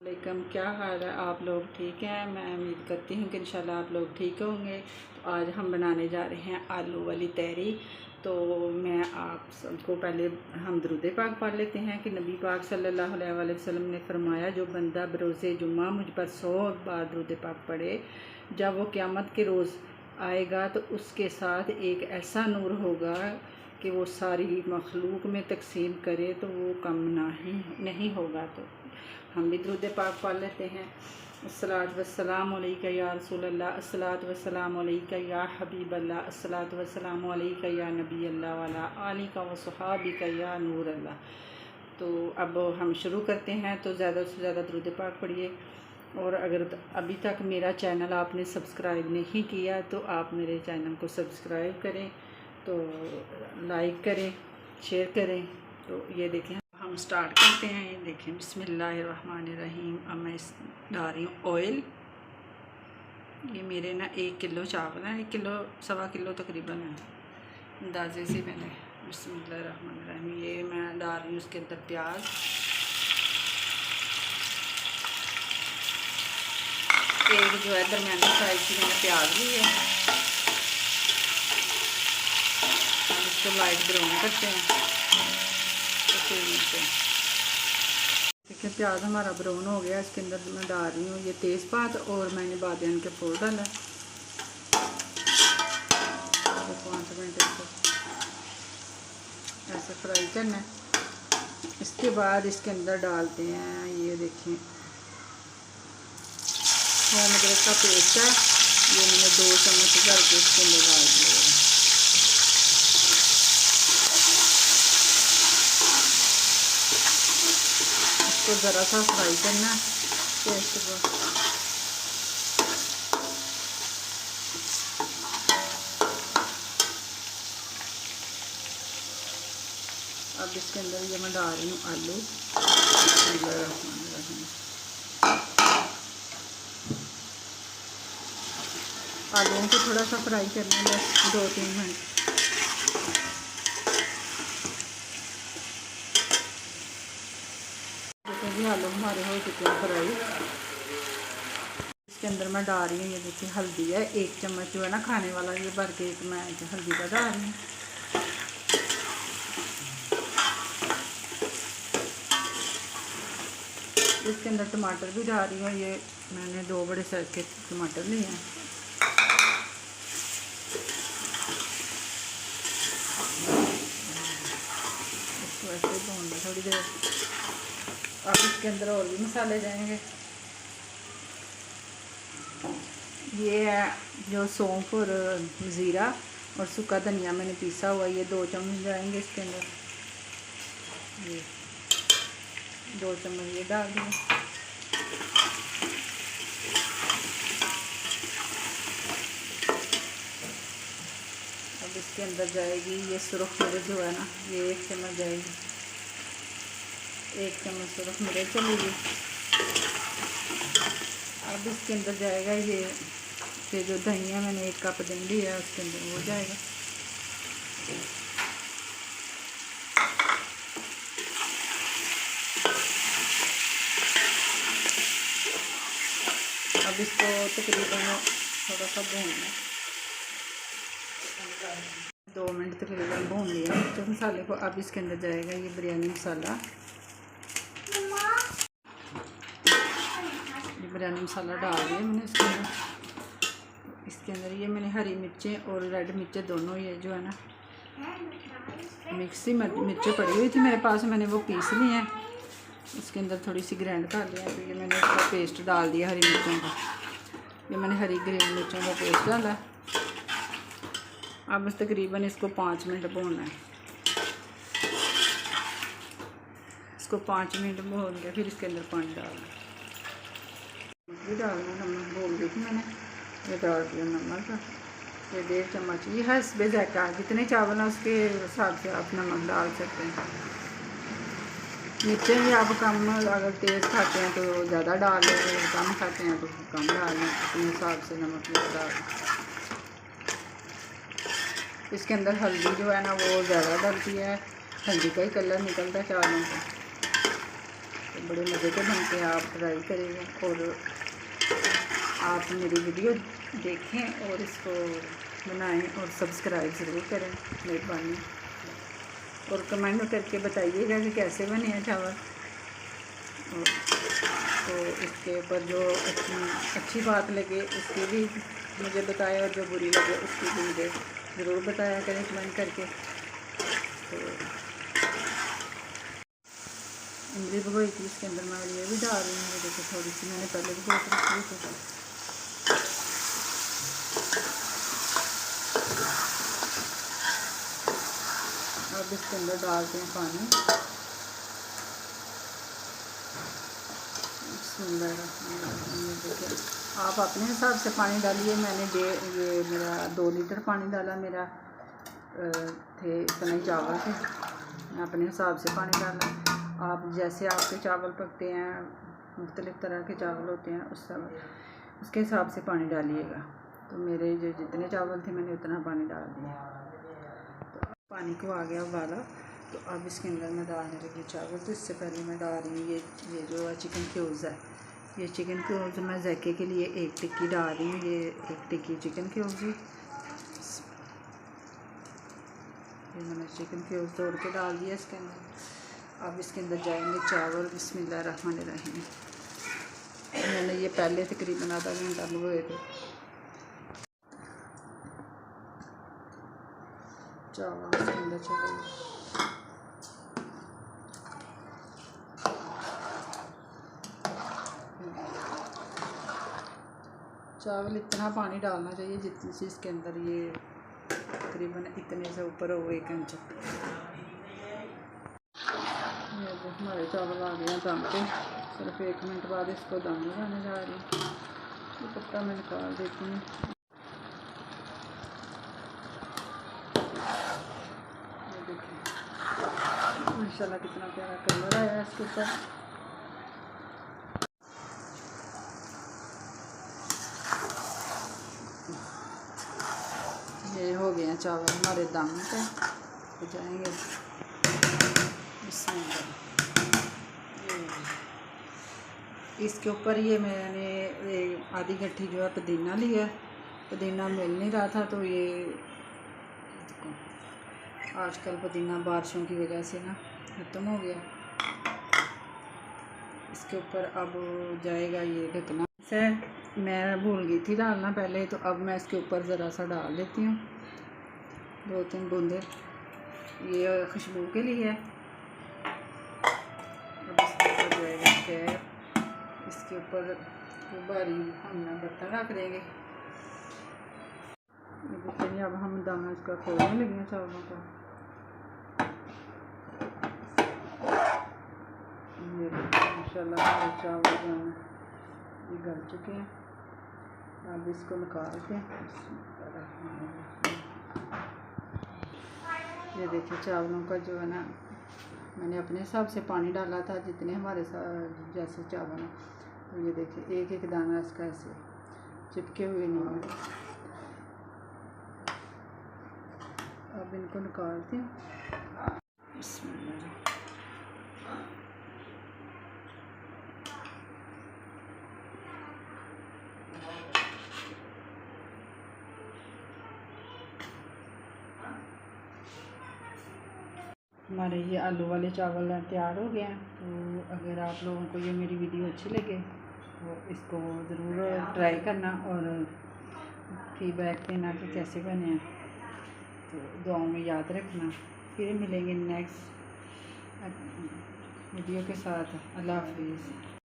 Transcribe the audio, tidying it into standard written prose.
वालेकुम, क्या हाल है? आप लोग ठीक हैं? मैं उम्मीद करती हूँ कि इंशाल्लाह आप लोग ठीक होंगे। तो आज हम बनाने जा रहे हैं आलू वाली तहरी। तो मैं आप सबको पहले हम दुरूद पाक पढ़ लेते हैं कि नबी पाक सल्लल्लाहु अलैहि वसल्लम ने फरमाया, जो बंदा बरोज़े जुम्मा मुझ पर 100 बार दुरूद पाक पढ़े, जब वो क़यामत के रोज़ आएगा तो उसके साथ एक ऐसा नूर होगा कि वो सारी मखलूक में तकसीम करे तो वो कम नहीं होगा। तो हम भी दुरूद पाक पढ़ लेते हैं। अस्सलातु वस्सलामु अलैका या रसूलल्लाह, अस्सलातु वस्सलामु अलैका या हबीबल्लाह, अस्सलातु वस्सलामु अलैका या नबी अल्लाह वाला आलिका व सहाबिका या नूर अल्लाह। तो अब हम शुरू करते हैं। तो ज़्यादा से ज़्यादा दुरूद पाक पढ़िए। और अगर अभी तक मेरा चैनल आपने सब्सक्राइब नहीं किया तो आप मेरे चैनल को सब्सक्राइब करें, तो लाइक करें, शेयर करें। तो ये देखें हम स्टार्ट करते हैं। ये देखें, बिस्मिल्लाहिर्रहमानिर्रहीम। अब मैं डाल रही हूँ ऑयल। ये मेरे ना 1 किलो चावल है, 1 किलो 1.25 किलो तकरीबन है, अंदाजे से मैंने। बिस्मिल्लाहिर्रहमानिर्रहीम। ये मैं डाल रही हूँ उसके अंदर प्याज। एक जो है दरमियानी साइज की मैंने प्याज ली है। हम इसको लाइट ब्राउन करते हैं। तो देखिए प्याज हमारा ब्राउन हो गया। इसके अंदर मैं डाल रही हूँ ये तेज़पात और मैंने बादियान के फूल डाला। तो 5 मिनट इसको ऐसे फ्राई करना है। इसके बाद इसके अंदर डालते हैं, ये देखिए थोम अदरक का पेस्ट है, ये मैंने 2 चम्मच करके इसके अंदर डाल दिया। इसको ज़रा सा फ्राई करना है पेस्ट को। अब इसके अंदर ये मैं डाल रही हूँ आलू। आलूओं को थोड़ा सा फ्राई करना है, बस 2-3 मिनट। देखिए आलू हमारे हो चुके हैं फ्राई। इसके अंदर मैं डाल रही हूँ, ये देखिए हल्दी है 1 चम्मच जो है ना खाने वाला, ये भर के एक मैं हल्दी का डाल रही हूँ। इसके अंदर टमाटर भी डाल रही हूँ। ये मैंने 2 बड़े साइज के टमाटर लिए हैं। इसको ऐसे भूनना थोड़ी देर। अब इसके अंदर और भी मसाले जाएंगे। ये है जो सौंफ और ज़ीरा और सूखा धनिया मैंने पीसा हुआ, ये 2 चम्मच जाएंगे इसके अंदर। ये 2 चम्मच ये डाल दिए। अब इसके अंदर जाएगी ये सुरख मिर्च जो है ना, ये 1 चम्मच जाएगी। 1 चम्मच सुरख मिर्च चलेगी। अब इसके अंदर जाएगा ये जो दही है, मैंने 1 कप दही लिया है, उसके अंदर वो जाएगा। अब इसको तकरीबन थोड़ा सा भूनना, 2 मिनट तकरीबन भून लिया तो मसाले को। अब इसके अंदर जाएगा ये बिरयानी मसाला। ये बिरयानी मसाला डाल दिया मैंने इसके अंदर। इसके अंदर ये मैंने हरी मिर्चें और रेड मिर्चें दोनों, ये जो है ना मिक्सी मिर्चें पड़ी हुई थी मेरे पास, मैंने वो पीस ली हैं। उसके अंदर थोड़ी सी ग्राइंड कर लिया। तो ये मैंने इसका पेस्ट डाल दिया हरी मिर्चों का। ये मैंने हरी ग्रीन मिर्चों का पेस्ट डाला। अब तकरीबन इसको 5 मिनट भूनना है। इसको 5 मिनट भून के फिर इसके अंदर पानी डालना भी डालना। नमक बोल दी थी मैंने, ये डाल दिया नमक। ये 1.5 चम्मच, ये है हस्बे ज़ायक़ा, जितने चावल हैं उसके हिसाब से आप नमक डाल सकते हैं। मिर्चें भी आप कम अगर तेज़ खाते हैं तो ज़्यादा डाल लें, अगर कम खाते हैं तो कम डाल लें, अपने हिसाब से नमक डाल। इसके अंदर हल्दी जो है ना वो ज़्यादा डलती है, हल्दी का ही कलर निकलता है चावलों को। तो बड़े मज़े के बनते हैं, आप ट्राई करेंगे और आप मेरी वीडियो देखें और इसको बनाएं और सब्सक्राइब ज़रूर करें, मेहरबानी। और कमेंट करके बताइएगा कि कैसे बने हैं चावल। और तो इसके ऊपर जो अच्छी बात लगे उसकी भी मुझे बताएं और जो बुरी लगे उसकी भी मुझे ज़रूर बताया करें कमेंट करके। तो इमली भगोई थी, इसके अंदर मैं ये भी डाल रही हूँ। देखो थोड़ी सी मैंने पहले भी बहुत रखी थी। अब इसके अंदर डालते हैं पानी। देखिए आप अपने हिसाब से पानी डालिए। मैंने ये मेरा 2 लीटर पानी डाला, मेरा थे इतना ही चावल थे, मैं अपने हिसाब से पानी डाला। आप जैसे आपके चावल पकते हैं, मुख्तलिफ़ तरह के चावल होते हैं, उसके हिसाब से पानी डालिएगा। तो मेरे जो जितने चावल थे मैंने उतना पानी डाल दिया। तो पानी को आ गया उबाला, तो अब इसके अंदर मैं डालने लगी चावल। तो इससे पहले मैं डाल रही हूँ ये जो चिकन क्यूब्स है। ये चिकन क्यूब्स मैं ज़ायके के लिए 1 टिक्की डाल रही हूँ। ये 1 टिक्की चिकन क्यूब्स है। ये मैंने चिकन क्यूब्स तोड़ के डाल दिया इसके अंदर। अब इसके अंदर जाएंगे चावल। बिस्मिल्लाहिर्रहमानिर्रहीम। मैंने ये पहले तकरीबन आधा घंटा भिगोए थे। चावल इसके अंदर चावल इतना पानी डालना चाहिए जितनी सी इसके अंदर ये तकरीबन इतने से ऊपर हो 1 इंच। हमारे चावल आ गए हैं दम पे। सिर्फ 1 मिनट बाद इसको दम लगाने जा रही हूँ। ये पत्ता मैं निकाल देती हूँ। ये देखिए माशाल्लाह कितना प्यारा कलर आया है इसके ऊपर। ये हो गए हैं चावल हमारे दम पे, हो जाएंगे। इसके ऊपर ये मैंने आधी गट्ठी जो है पुदीना लिया। पुदीना मिल नहीं रहा था, तो ये आजकल पुदीना बारिशों की वजह से ना ख़त्म हो गया। इसके ऊपर अब जाएगा ये ढकना से। मैं भूल गई थी डालना पहले, तो अब मैं इसके ऊपर ज़रा सा डाल देती हूँ, 2-3 बूंदे। ये खुशबू के लिए है। अब इसके ऊपर जाएगा कैप। इसके ऊपर भारी हम बर्तन रख देंगे। देखिए अब हम दाना इसका खोलने लगे हैं चावलों का। माशाल्लाह हमारे चावल जो हैं ये गल चुके हैं। अब इसको निकालते हैं। ये देखिए चावलों का जो है ना, मैंने अपने हिसाब से पानी डाला था जितने हमारे साथ जैसे चावल हैं। तो ये देखिए एक दाना इसका ऐसे चिपके हुए नहीं है। अब इनको निकालते हैं। हमारे ये आलू वाले चावल तैयार हो गए हैं। तो अगर आप लोगों को ये मेरी वीडियो अच्छी लगे तो इसको ज़रूर ट्राई करना और फीडबैक देना कि कैसे बने हैं। तो दुआओं में याद रखना। फिर मिलेंगे नेक्स्ट वीडियो के साथ। अल्लाह हाफिज़।